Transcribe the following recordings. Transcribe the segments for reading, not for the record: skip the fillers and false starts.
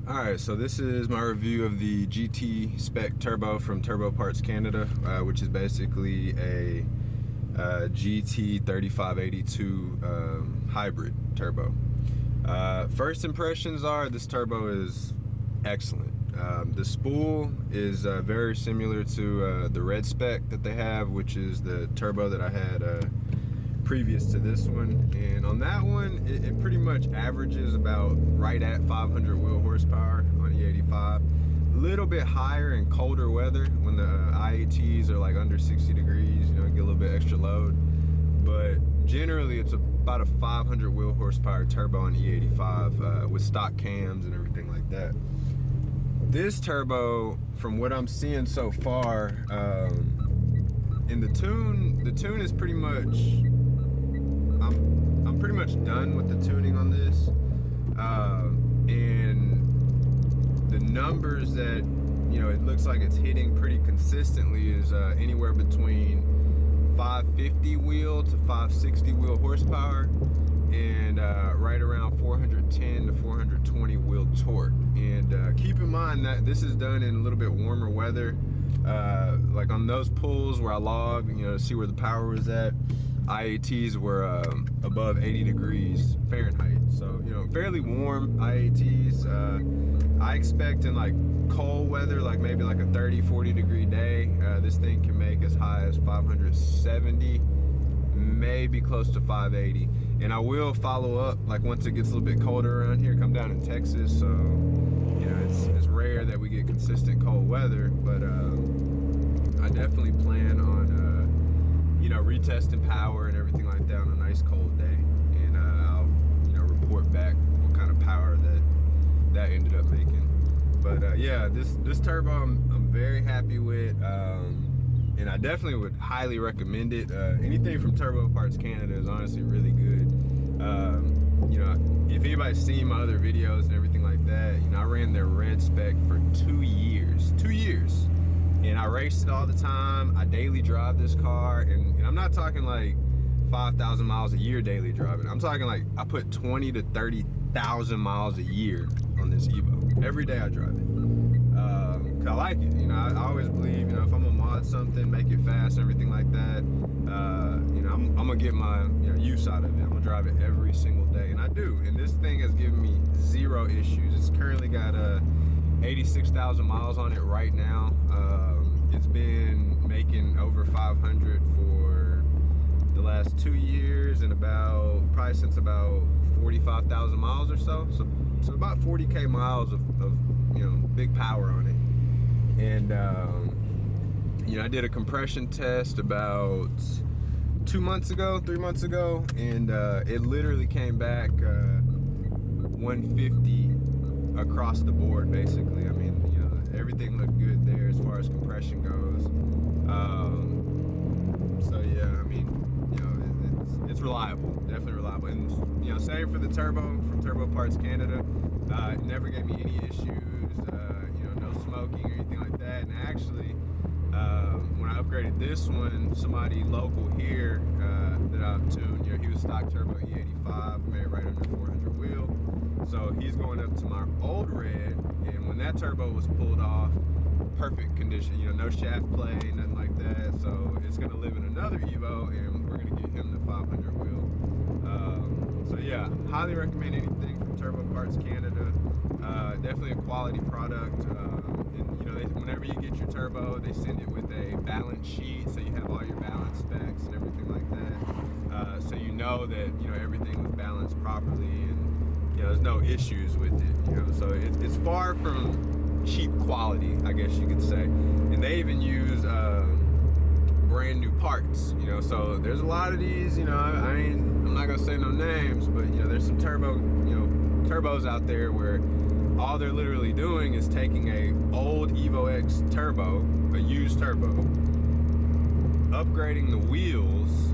Alright, so this is my review of the GT Spec Turbo from Turbo Parts Canada, which is basically a GT 3582 hybrid turbo. First impressions are this turbo is excellent. The spool is very similar to the red Spec that they have, which is the turbo that I had previous to this one, and on that one it pretty much averages about right at 500 wheel horsepower on E85. A little bit higher in colder weather when the IATs are like under 60 degrees, you know, get a little bit extra load, but generally it's about a 500 wheel horsepower turbo on E85 with stock cams and everything like that. This turbo, from what I'm seeing so far, in the tune is pretty much, I'm pretty much done with the tuning on this, and the numbers that, you know, it looks like it's hitting pretty consistently is anywhere between 550 wheel to 560 wheel horsepower, and right around 410 to 420 wheel torque. And keep in mind that this is done in a little bit warmer weather, like on those pulls where I log, you know, to see where the power was at, IATs were above 80 degrees Fahrenheit, so, you know, fairly warm IATs. I expect in like cold weather, like maybe like a 30-40 degree day, this thing can make as high as 570, maybe close to 580. And I will follow up, like once it gets a little bit colder around here. Come down in Texas, so, you know, it's rare that we get consistent cold weather, but I definitely plan on you know, retesting power and everything like that on a nice cold day, and I'll, you know, report back what kind of power that ended up making. But yeah, this turbo I'm very happy with, and I definitely would highly recommend it. Anything from Turbo Parts Canada is honestly really good. You know, if anybody's seen my other videos and everything like that, you know, I ran their red Spec for 2 years. 2 years. And I raced it all the time. I daily drive this car, and I'm not talking like 5,000 miles a year daily driving. I'm talking like I put 20 to 30,000 miles a year on this Evo. Every day I drive it. 'Cause I like it. You know, I always believe, you know, if I'm gonna mod something, make it fast and everything like that, you know, I'm gonna get my, you know, use out of it. I'm gonna drive it every single day, and I do. And this thing has given me zero issues. It's currently got 86,000 miles on it right now. It's been making over 500 for the last 2 years, and probably since about 45,000 miles or so. So about 40K miles of, you know, big power on it. And you know, I did a compression test about 3 months ago, and it literally came back 150 across the board, basically. I mean, you know, everything looked good there as far as compression goes. So yeah, I mean, you know, it's reliable, definitely reliable. And, you know, same for the turbo from Turbo Parts Canada. It never gave me any issues, you know, no smoking or anything like that. And actually, when I upgraded this one, somebody local here that I've tuned, you know, he was stock turbo E85, made right under 400 wheel. So he's going up to my old red, and when that turbo was pulled off, perfect condition, you know, no shaft play, nothing like that. So it's gonna live in another Evo, and we're gonna get him the 500 wheel. So yeah, highly recommend anything from Turbo Parts Canada. Definitely a quality product. And, you know, whenever you get your turbo, they send it with a balance sheet, so you have all your balance specs and everything like that. So you know that, you know, everything was balanced properly, and, you know, there's no issues with it, you know. So it's far from cheap quality, I guess you could say. And they even use brand new parts, you know. So there's a lot of these, you know, I'm not gonna say no names, but, you know, there's some turbos out there where all they're literally doing is taking a old Evo X turbo, a used turbo, upgrading the wheels,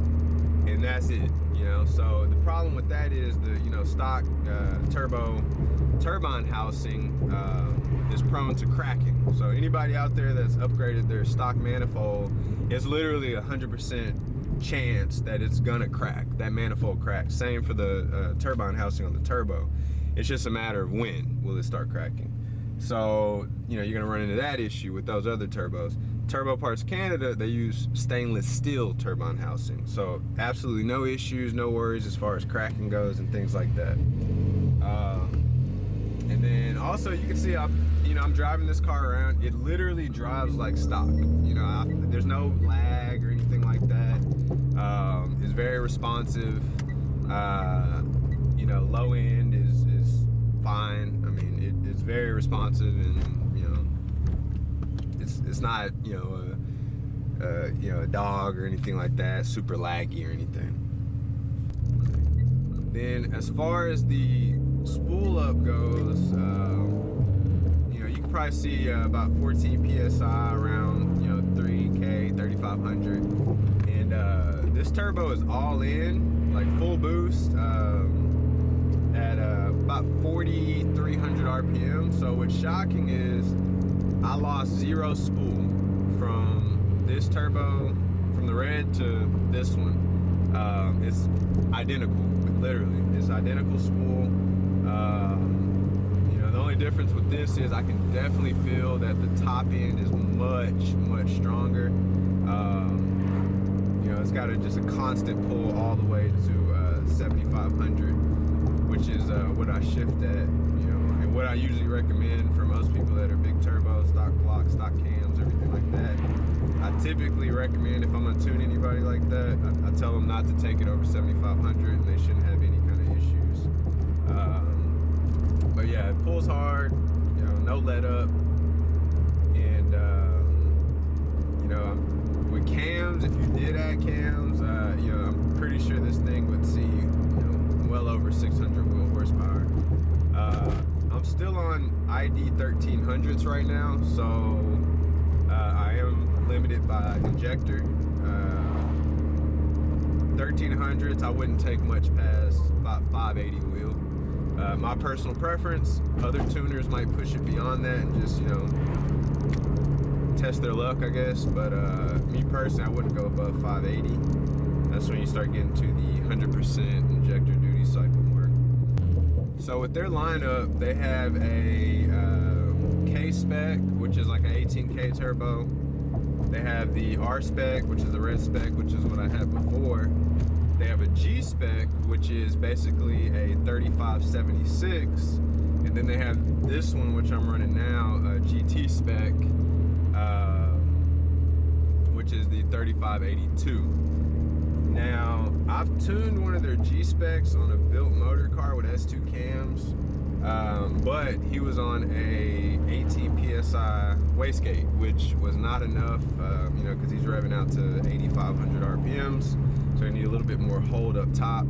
and that's it, you know. So the problem with that is the, you know, stock turbine housing is prone to cracking. So anybody out there that's upgraded their stock manifold, it's literally 100% chance that it's gonna crack, that manifold crack. Same for the turbine housing on the turbo. It's just a matter of when will it start cracking. So, you know, you're gonna run into that issue with those other turbos. Turbo Parts Canada, they use stainless steel turbine housing. So absolutely no issues, no worries as far as cracking goes and things like that. And then also you can see I'm driving this car around. It literally drives like stock. You know, there's no lag or anything like that. It's very responsive. You know, low end is fine. I mean, it's very responsive, and you know, it's not a dog or anything like that, super laggy or anything. Then as far as the spool up goes, you can probably see about 14 psi around 3K 3500, and this turbo is all in, like full boost, at about 4300 RPM. So what's shocking is I lost 0 spool from this turbo, from the red to this one. It's identical, literally. It's identical spool. The only difference with this is I can definitely feel that the top end is much stronger. It's got just a constant pull all the way to 7500, which is what I shift at, and what I usually recommend for most people that are big turbo, stock blocks, stock cams, everything like that. I typically recommend, if I'm gonna tune anybody like that, I tell them not to take it over 7500, and they shouldn't have any kind of issues. But yeah, it pulls hard, no let up, and with cams, if you did add cams, I'm pretty sure this thing would see well over 600 wheel horsepower. I'm still on ID 1300s right now, so I am limited by injector. 1300s, I wouldn't take much past about 580 wheel. My personal preference, other tuners might push it beyond that and just test their luck, I guess, but me personally, I wouldn't go above 580. That's when you start getting to the 100% injector duty cycle mark. So with their lineup, they have a K-Spec, which is like an 18K turbo. They have the R-Spec, which is the red spec, which is what I had before. They have a G-Spec, which is basically a 3576. And then they have this one, which I'm running now, a GT spec, which is the 3582. Now, I've tuned one of their G-Specs on a built motor car with S2 cams, but he was on a 18 PSI wastegate, which was not enough, because he's revving out to 8,500 RPMs, so I need a little bit more hold up top.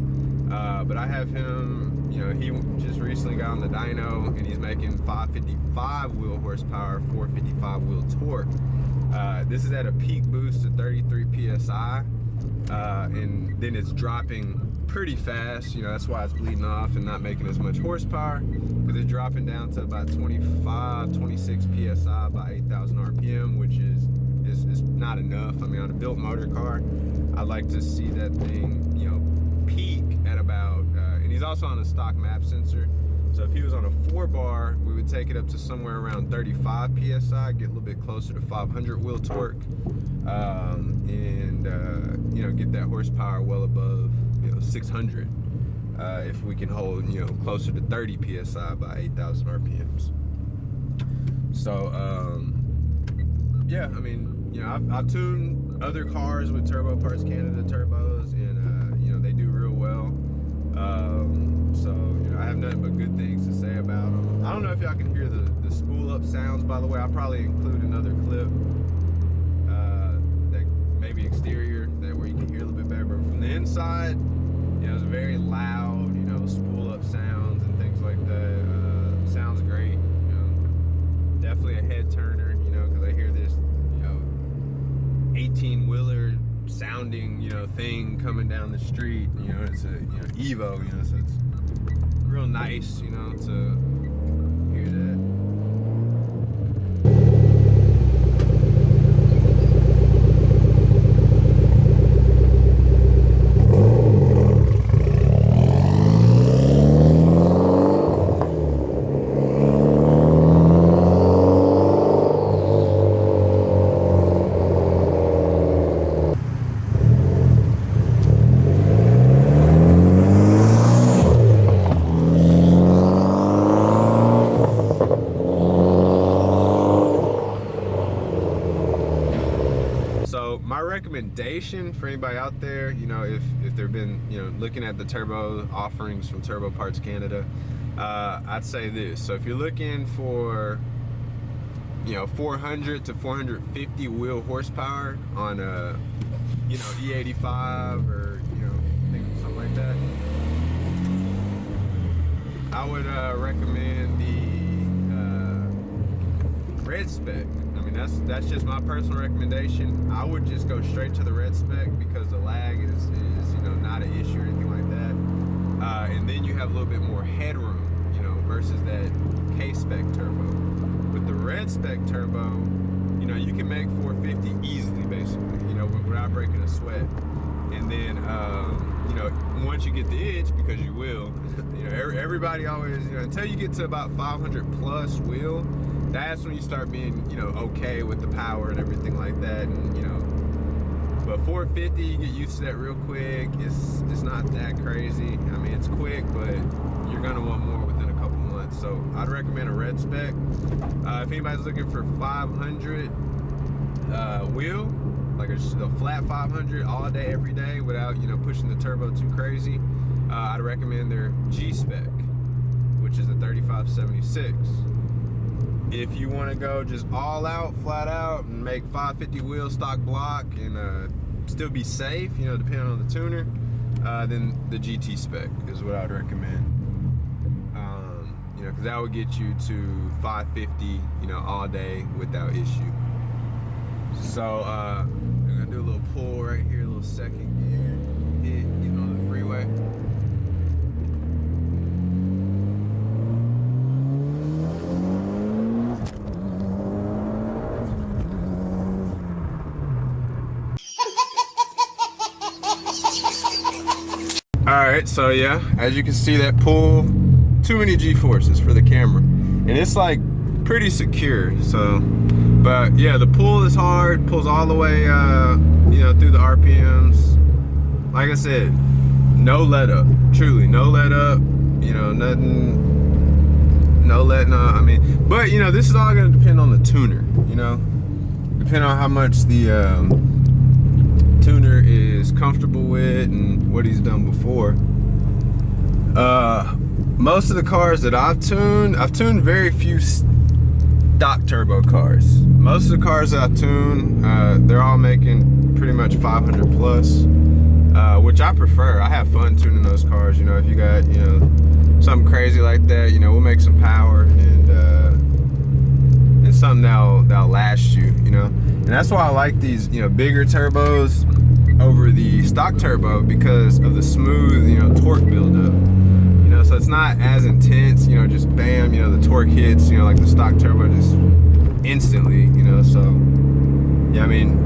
But I have him, he just recently got on the dyno, and he's making 555 wheel horsepower, 455 wheel torque. This is at a peak boost of 33 PSI. And then it's dropping pretty fast, that's why it's bleeding off and not making as much horsepower, because it's dropping down to about 25, 26 PSI by 8,000 RPM, which is not enough. I mean, on a built motor car, I'd like to see that thing, peak at about, and he's also on a stock map sensor, so if he was on a 4-bar, we would take it up to somewhere around 35 PSI, get a little bit closer to 500 wheel torque, and get that horsepower well above 600, if we can hold closer to 30 PSI by 8,000 RPMs. So yeah, I mean, I've tuned other cars with Turbo Parts Canada turbos, and they do real well. So I have nothing but good things to say about them. I don't know if y'all can hear the spool up sounds, by the way. I'll probably include another clip, that maybe exterior, that where you can hear a little bit better. But from the inside, it's very loud, spool up sounds and things like that. Sounds great. Definitely a head turner, because I hear this 18-wheeler sounding thing coming down the street. It's a Evo, so it's real nice to hear that. recommendation for anybody out there, you know, if they've been, you know, looking at the turbo offerings from Turbo Parts Canada, I'd say this. So if you're looking for, you know, 400 to 450 wheel horsepower on a, you know, E85 or, you know, something like that, I would recommend the red Spec. I mean, that's just my personal recommendation. I would just go straight to the red Spec because the lag is you know, not an issue or anything like that. And then you have a little bit more headroom, you know, versus that K-Spec turbo. With the red Spec turbo, you know, you can make 450 easily, basically, you know, without breaking a sweat. And then, you know, once you get the itch, because you will, you know, everybody always, you know, until you get to about 500 plus wheel, that's when you start being, you know, okay with the power and everything like that. And, you know, but 450, you get used to that real quick. It's not that crazy. I mean, it's quick, but you're gonna want more within a couple months. So I'd recommend a red Spec. If anybody's looking for 500 wheel, like a flat 500 all day, every day, without, you know, pushing the turbo too crazy, I'd recommend their G-Spec, which is a 3576. If you want to go just all out, flat out, and make 550 wheel stock block and still be safe, you know, depending on the tuner, then the GT Spec is what I'd recommend. You know, because that would get you to 550, you know, all day without issue. So I'm gonna do a little pull right here, a little second gear hit, getting on the freeway. Alright, so yeah, as you can see, that pull, too many G-forces for the camera. And it's like pretty secure, so, but yeah, the pull is hard, pulls all the way, you know, through the RPMs. Like I said, no let up, truly, no let up, you know, nothing, no letting up, I mean, but you know, this is all gonna depend on the tuner, you know, depending on how much the, tuner is comfortable with and what he's done before. Most of the cars that I've tuned very few stock turbo cars. Most of the cars that I've tuned, they're all making pretty much 500 plus, which I prefer. I have fun tuning those cars. You know, if you got, you know, something crazy like that, you know, we'll make some power and something that'll last you, you know. And that's why I like these, you know, bigger turbos over the stock turbo, because of the smooth, you know, torque buildup. You know, so it's not as intense, you know, just bam, you know, the torque hits, you know, like the stock turbo just instantly, you know. So yeah, I mean,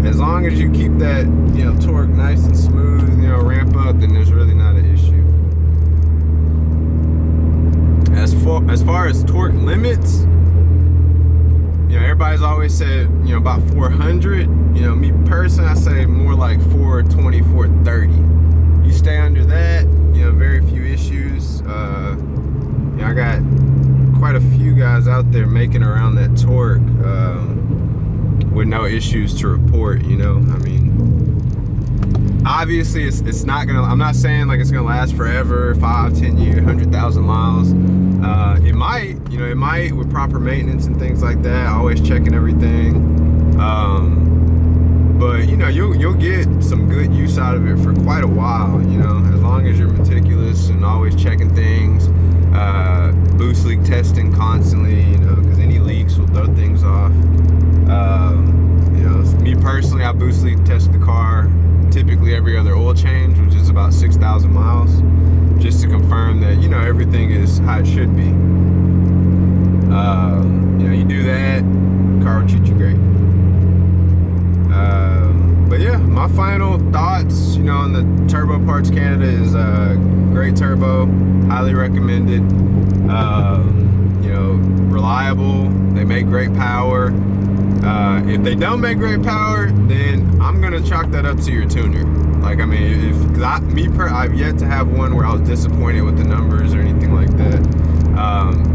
as long as you keep that, you know, torque nice and smooth, you know, ramp up, then there's really not an issue. As far as torque limits, you know, everybody's always said, you know, about 400. You know, me personally, I say more like 420, 430. You stay under that, you know, very few issues. You know, I got quite a few guys out there making around that torque with no issues to report, you know. I mean, obviously it's not gonna, I'm not saying like it's gonna last forever, 5, 10 years, 100,000 miles. It might, you know, it might with proper maintenance and things like that, always checking everything. But you know, you'll get some good use out of it for quite a while, you know, as long as you're meticulous and always checking things, boost leak testing constantly, you know, because any leaks will throw things off. You know, me personally, I boost leak test the car typically every other oil change, which is about 6,000 miles, just to confirm that, you know, everything is how it should be. You know, you do that, the car will treat you great. But yeah, my final thoughts, you know, on the Turbo Parts Canada is great turbo, highly recommended. You know, reliable, they make great power. If they don't make great power, then I'm gonna chalk that up to your tuner. Like, I mean, I've yet to have one where I was disappointed with the numbers or anything like that.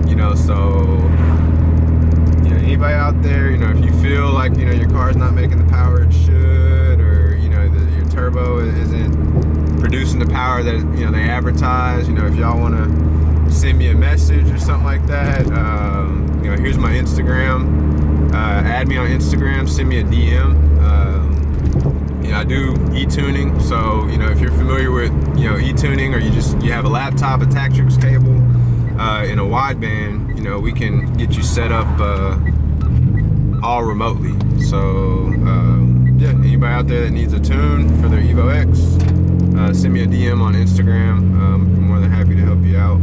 You know, so, you know, anybody out there, you know, if you feel like, you know, your car's not making the power it should, or your turbo isn't producing the power that they advertise. If y'all want to send me a message or something like that, here's my Instagram. Add me on Instagram, send me a DM. I do e-tuning, so if you're familiar with e-tuning, or you have a laptop, a Tactrix cable, in a wideband, we can get you set up all remotely. So yeah, anybody out there that needs a tune for their Evo X, send me a DM on Instagram. I'm more than happy to help you out.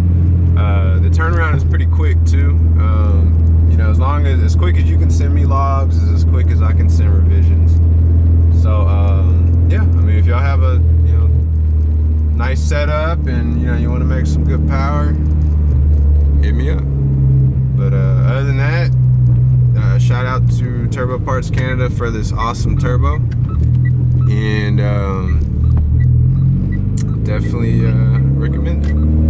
The turnaround is pretty quick too. As quick as you can send me logs is as quick as I can send revisions. So yeah, if y'all have a nice setup and you want to make some good power, hit me up. But other than that, shout out to Turbo Parts Canada for this awesome turbo, and definitely recommend it.